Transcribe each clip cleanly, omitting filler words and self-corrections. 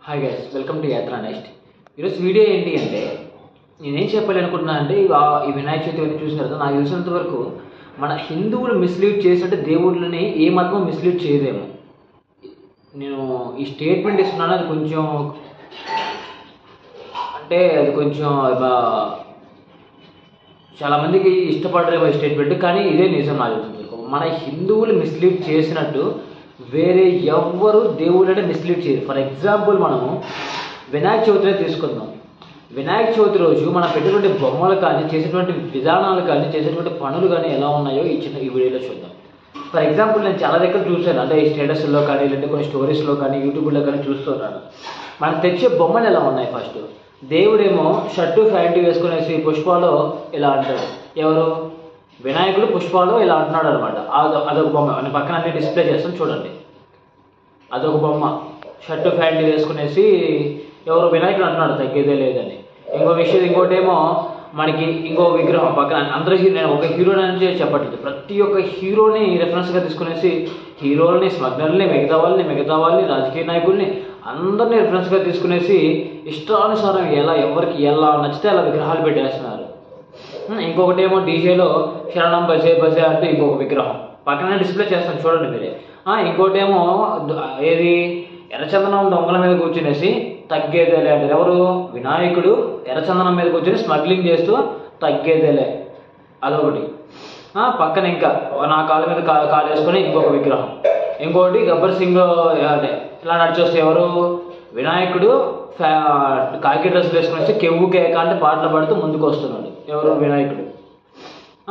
Hi guys, welcome to యాత్ర next. ఈరోజు video ఏంటి అంటే నేనేం చెప్పాలనుకుంటున్నా అంటే ఈ వినాయక చవితి అని చూసిన తర్వాత నాకు తెలిసినంత వరకు మన హిందువులు మిస్లీడ్ చేసినట్టు దేవుళ్ళని ఏ మతం మిస్లీడ్ చేయదేమో. నేను ఈ స్టేట్మెంట్ ఇస్తున్నాను, అది కొంచెం చాలామందికి ఇష్టపడరేమో ఈ స్టేట్మెంట్, కానీ ఇదే నిజం నాకు తెలిసినంత వరకు. మన హిందువులు మిస్లీడ్ చేసినట్టు వేరే ఎవ్వరు దేవుళ్ళని మిస్లీడ్ చేయరు. ఫర్ ఎగ్జాంపుల్ మనము వినాయక చవితిని తీసుకుందాం. వినాయక చవితి రోజు మనం పెట్టినటువంటి బొమ్మలు కానీ, చేసేటువంటి విధానాలు కానీ, చేసేటువంటి పనులు కానీ ఎలా ఉన్నాయో ఈ వీడియోలో చూద్దాం. ఫర్ ఎగ్జాంపుల్ నేను చాలా దగ్గర చూశాను, అంటే ఈ స్టేటస్లో కానీ, లేదంటే కొన్ని స్టోరీస్లో కానీ, యూట్యూబ్లో కానీ చూస్తున్నాను. మనం తెచ్చే బొమ్మలు ఎలా ఉన్నాయి. ఫస్ట్ దేవుడేమో షర్టు ప్యాంటు వేసుకునేసి పుష్పాలో ఇలా అంటాడు. ఎవరు? వినాయకుడు పుష్పాలు ఇలా అంటున్నాడు అనమాట. అదొక బొమ్మ. అని పక్కన అన్ని డిస్ప్లే చేస్తాను చూడండి. అదొక బొమ్మ, షర్టు ప్యాంటు వేసుకునేసి ఎవరు వినాయకుడు అంటున్నాడు తగ్గేదే లేదని. ఇంకోటేమో మనకి ఇంకో విగ్రహం పక్కన. అందరూ నేను ఒక హీరోని అని చెప్పట్లేదు, ప్రతి ఒక్క హీరోని రెఫరెన్స్గా తీసుకునేసి హీరోలని, స్మగ్లర్ని, మిగతా వాళ్ళని, రాజకీయ నాయకుల్ని అందరినీ రెఫరెన్స్గా తీసుకునేసి ఇష్టానుసారం ఎవరికి ఎలా నచ్చితే అలా విగ్రహాలు పెట్టేస్తున్నారు. ఇంకొకటేమో డీజేలో శరణం బజే బజే అంటూ ఇంకొక విగ్రహం పక్కన డిస్ప్లే చేస్తాను చూడండి మీరే. ఇంకోటేమో ఏది ఎర్రచందనం దొంగల మీద కూర్చునేసి తగ్గేదేలే అంటారు. ఎవరు? వినాయకుడు ఎర్రచందనం మీద కూర్చొని స్మగ్లింగ్ చేస్తూ తగ్గేదేలే, అదొకటి. పక్కన ఇంకా నా కాళ్ళ మీద కాలు వేసుకొని ఇంకొక విగ్రహం. ఇంకోటి గబ్బర్ సింగ్ అదే ఇలా నడిచొస్తే ఎవరు? వినాయకుడు కాకి డ్రెస్ వేసుకుని కెవ్వు కేక అంటే పాటలు పాడుతూ ముందుకు వస్తున్నాడు. ఎవరు? వినాయకుడు.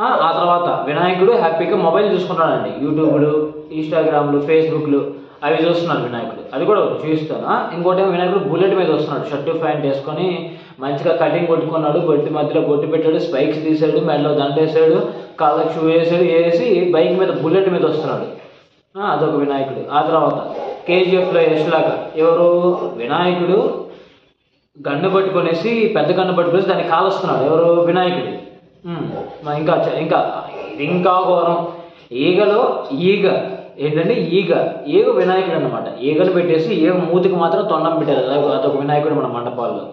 ఆ తర్వాత వినాయకుడు హ్యాపీగా మొబైల్ చూసుకుంటాడండి. యూట్యూబ్లు, ఇన్స్టాగ్రామ్లు, ఫేస్బుక్లు అవి చూస్తున్నాడు వినాయకుడు. అది కూడా చూపిస్తాను. ఇంకోటేమో వినాయకుడు బుల్లెట్ మీద వస్తున్నాడు, షర్టు ప్యాంట్ వేసుకొని మంచిగా కటింగ్ కొట్టుకున్నాడు, బొట్టి మధ్యలో బొట్టు పెట్టాడు, స్పైక్స్ తీసాడు, మెడలో దండేసాడు, కాళ్ళకి షూ వేసి బైక్ మీద బుల్లెట్ మీద వస్తున్నాడు. అదొక వినాయకుడు. ఆ తర్వాత కేజీఎఫ్లో యష్లాగా ఎవరు? వినాయకుడు గన్ను పట్టుకొనేసి, పెద్ద గన్ను పట్టుకొనేసి దాన్ని కాలుస్తున్నాడు. ఎవరు? వినాయకుడు. ఇంకా ఘోరం, ఈగలో ఈగ ఏంటంటే ఈగ వినాయకుడు అనమాట. ఈగను పెట్టేసి ఈగ మూతికి మాత్రం తొండం పెట్టారు. అదొక వినాయకుడు మన మండపాల్లో.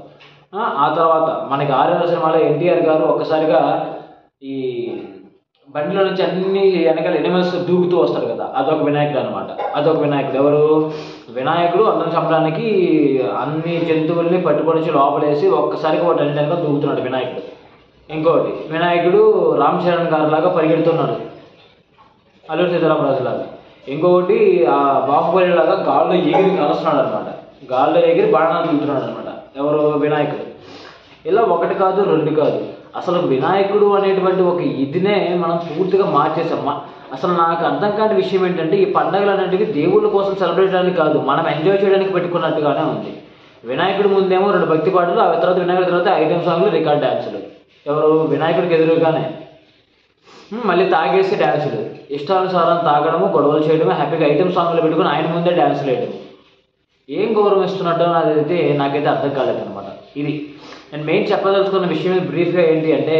ఆ తర్వాత మనకి ఆర్ఆర్ సినిమాలో ఎన్టీఆర్ గారు ఒక్కసారిగా ఈ బండిలో నుంచి అన్ని వెనకాల ఎనిమల్స్ దూకుతూ వస్తాడు కదా, అదొక వినాయకుడు అనమాట. అదొక వినాయకుడు. ఎవరు? వినాయకుడు అందరం చంపడానికి అన్ని జంతువుల్ని పట్టుకొని లోపలేసి ఒక్కసారిగా వాటి వెనక దూకుతున్నాడు వినాయకుడు. ఇంకోటి వినాయకుడు రామ్ చరణ్ గారు లాగా పరిగెడుతున్నాడు, అల్లూరి సీతారామరాజు లాగా. ఇంకొకటి ఆ బాహుబలి లాగా గాల్లో ఎగిరి కలుస్తున్నాడు అనమాట. గాల్లో ఎగిరి బాణాలు దిగుతున్నాడు అనమాట. ఎవరు? వినాయకుడు. ఇలా ఒకటి కాదు, రెండు కాదు, అసలు వినాయకుడు అనేటువంటి ఒక ఇదినే మనం పూర్తిగా మార్చేసాం. అసలు నాకు అర్థం కాని విషయం ఏంటంటే ఈ పండుగలు అనేటివి దేవుళ్ళ కోసం సెలబ్రేట్ చేయడానికి కాదు, మనం ఎంజాయ్ చేయడానికి పెట్టుకున్నట్టుగానే ఉంది. వినాయకుడి ముందేమో 2 భక్తి పాటలు, ఆ తర్వాత వినాయకుడి తర్వాత ఐటమ్ సాంగ్లు, రికార్డ్ డ్యాన్సులు. ఎవరు? వినాయకుడికి ఎదురుగానే మళ్ళీ తాగేసి డ్యాన్సులు, ఇష్టానుసారం తాగడము, గొడవలు చేయడము, హ్యాపీగా ఐటమ్ సాంగ్లు పెట్టుకుని ఆయన ముందే డ్యాన్సులు వేయడం. ఏం గౌరవం ఇస్తున్నట్టు నాకైతే అర్థం కాలేదనమాట. ఇది నేను మెయిన్ చెప్పదలుచుకున్న విషయం బ్రీఫ్గా ఏంటి అంటే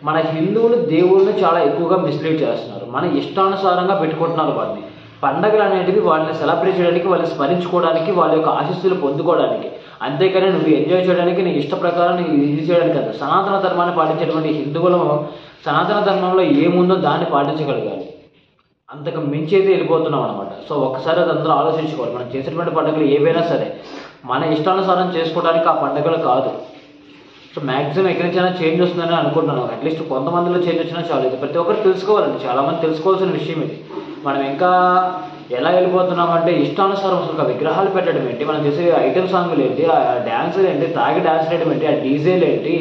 మన హిందువులు దేవుళ్ళని చాలా ఎక్కువగా మిస్లీడ్ చేస్తున్నారు. మన ఇష్టానుసారంగా పెట్టుకుంటున్నారు వాటిని. పండగలు అనేటివి వాళ్ళని సెలబ్రేట్ చేయడానికి, వాళ్ళని స్మరించుకోవడానికి, వాళ్ళ యొక్క ఆశీస్సులు పొందుకోవడానికి, అంతేకాని నువ్వు ఎంజాయ్ చేయడానికి, నీ ఇష్ట ప్రకారం ఇది చేయడానికి కాదు. సనాతన ధర్మాన్ని పాటించేటువంటి హిందువులు సనాతన ధర్మంలో ఏముందో దాన్ని పాటించగలగాలి. అంతకు మించి అయితే వెళ్ళిపోతున్నాం అనమాట. సో ఒక్కసారి అది అందరూ ఆలోచించుకోవాలి. మనం చేసేటువంటి పండుగలు ఏవైనా సరే మన ఇష్టానుసారం చేసుకోవడానికి ఆ పండుగలు కాదు. సో మ్యాక్సిమం ఎక్కడి నుంచైనా చేంజ్ వస్తుందని అనుకుంటున్నాను. అట్లీస్ట్ కొంతమందిలో చేంజ్ వచ్చినా చాలు. ఇది ప్రతి ఒక్కరు తెలుసుకోవాలండి, చాలామంది తెలుసుకోవాల్సిన విషయం ఇది. మనం ఇంకా ఎలా వెళ్ళిపోతున్నామంటే ఇష్టానుసారం అసలు విగ్రహాలు పెట్టడం ఏంటి, మనం చేసే ఐటమ్ సాంగ్లు ఏంటి, ఆ డ్యాన్సులు ఏంటి, తాగి డ్యాన్స్ వేయడం ఏంటి, ఆ డీజేలు ఏంటి,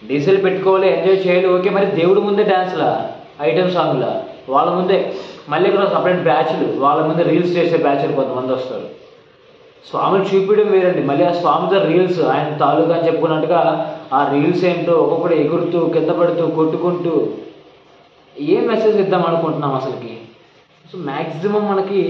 డీజేలు పెట్టుకోవాలి, ఎంజాయ్ చేయాలి, ఓకే. మరి దేవుడి ముందే డ్యాన్స్లా, ఐటమ్ సాంగ్లా, వాళ్ళ ముందే మళ్ళీ ఇక్కడ సపరేట్ బ్యాచ్లు, వాళ్ళ ముందే రీల్స్ చేసే బ్యాచ్లు కొంతమంది వస్తారు. స్వామిని చూపించడం వేరండి, మళ్ళీ ఆ స్వామితో రీల్స్ ఆయన తాలూకా అని చెప్పుకున్నట్టుగా ఆ రీల్స్ ఏంటో ఒక్కొక్కటి ఎగురుతూ, కింద పడుతూ, కొట్టుకుంటూ ఏం మెసేజ్ ఇద్దాం అనుకుంటున్నాం అసలుకి. సో మ్యాక్సిమం మనకి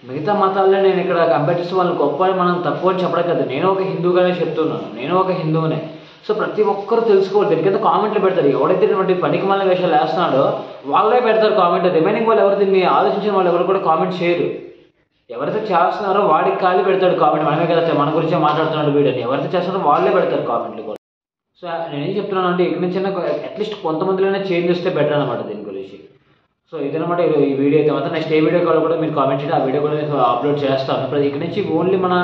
మిగతా మతాల్లో నేను ఇక్కడ కంపేర్ చేస్తే వాళ్ళు గొప్ప అని మనం తక్కువ అని చెప్పడం కదా. నేను ఒక హిందువుగానే చెప్తున్నాను, నేను ఒక హిందువునే. సో ప్రతి ఒక్కరు తెలుసుకోవాలి. దీని కింద కామెంట్లు పెడతారు. ఎవడైతే ఇటువంటి పనికి మళ్ళీ వేషాలు వేస్తున్నాడో వాళ్ళే పెడతారు కామెంట్. రిమైనింగ్ వాళ్ళు ఎవరు దీన్ని ఆలోచించిన వాళ్ళు ఎవరు కూడా కామెంట్ చేయరు. ఎవరైతే చేస్తున్నారో వాడికి ఖాళీ పెడతాడు కామెంట్, మనమే కదా మన గురించే మాట్లాడుతున్నాడు వీడియోని, ఎవరైతే చేస్తున్నారో వాళ్ళే పెడతారు కామెంట్లు కూడా. సో నేనేం చెప్తున్నాను అంటే ఇక్కడ నుంచి అట్లీస్ట్ కొంతమందిలోనే చేంజ్ వస్తే బెటర్ అనమాట దీని గురించి. సో ఇదనమాట ఈ వీడియో అయితే మాత్రం నెక్స్ట్ ఏ వీడియో కాల్ కూడా మీరు కామెంట్ చేయండి, ఆ వీడియో కూడా నేను అప్లోడ్ చేస్తాను. ఇప్పుడు ఇక్కడ నుంచి ఓన్లీ మన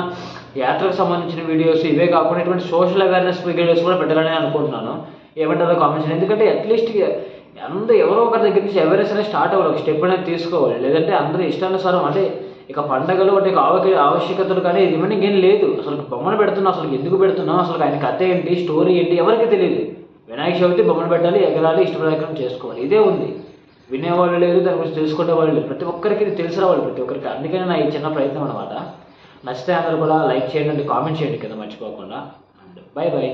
యాత్రకు సంబంధించిన వీడియోస్ ఇవే కాకుండా ఇటువంటి సోషల్ అవేర్నెస్ వీడియోస్ కూడా పెట్టాలని అనుకుంటున్నాను. ఏమంటారో కామెంట్ చేయండి, ఎందుకంటే అట్లీస్ట్ అందరూ ఎవరో ఒకరి దగ్గర నుంచి అవేర్నెస్ అనేది స్టార్ట్ అవ్వాలి, ఒక స్టెప్ అనేది తీసుకోవాలి. లేదంటే అందరూ ఇష్టానుసారం అంటే ఇక పండగలు అంటే ఆవశ్యకతలు కానీ రిమైనింగ్ ఏం లేదు. అసలు బొమ్మను పెడుతున్నాం, అసలు ఎందుకు పెడుతున్నాం, అసలు ఆయన కథ ఏంటి, స్టోరీ ఏంటి ఎవరికి తెలియదు. వినాయక చవితి బొమ్మను పెట్టాలి, ఎగరాలి, ఇష్టప్రకారం చేసుకోవాలి, ఇదే ఉంది. వినేవాళ్ళు లేదు, దాని గురించి తెలుసుకునే వాళ్ళు లేదు. ప్రతి ఒక్కరికి ఇది తెలిసి రావాలి, ప్రతి ఒక్కరికి. అందుకనే నా ఈ చిన్న ప్రయత్నం అనమాట. నచ్చితే అందరూ కూడా లైక్ చేయండి, కామెంట్ చేయండి కదా మర్చిపోకుండా. And by by.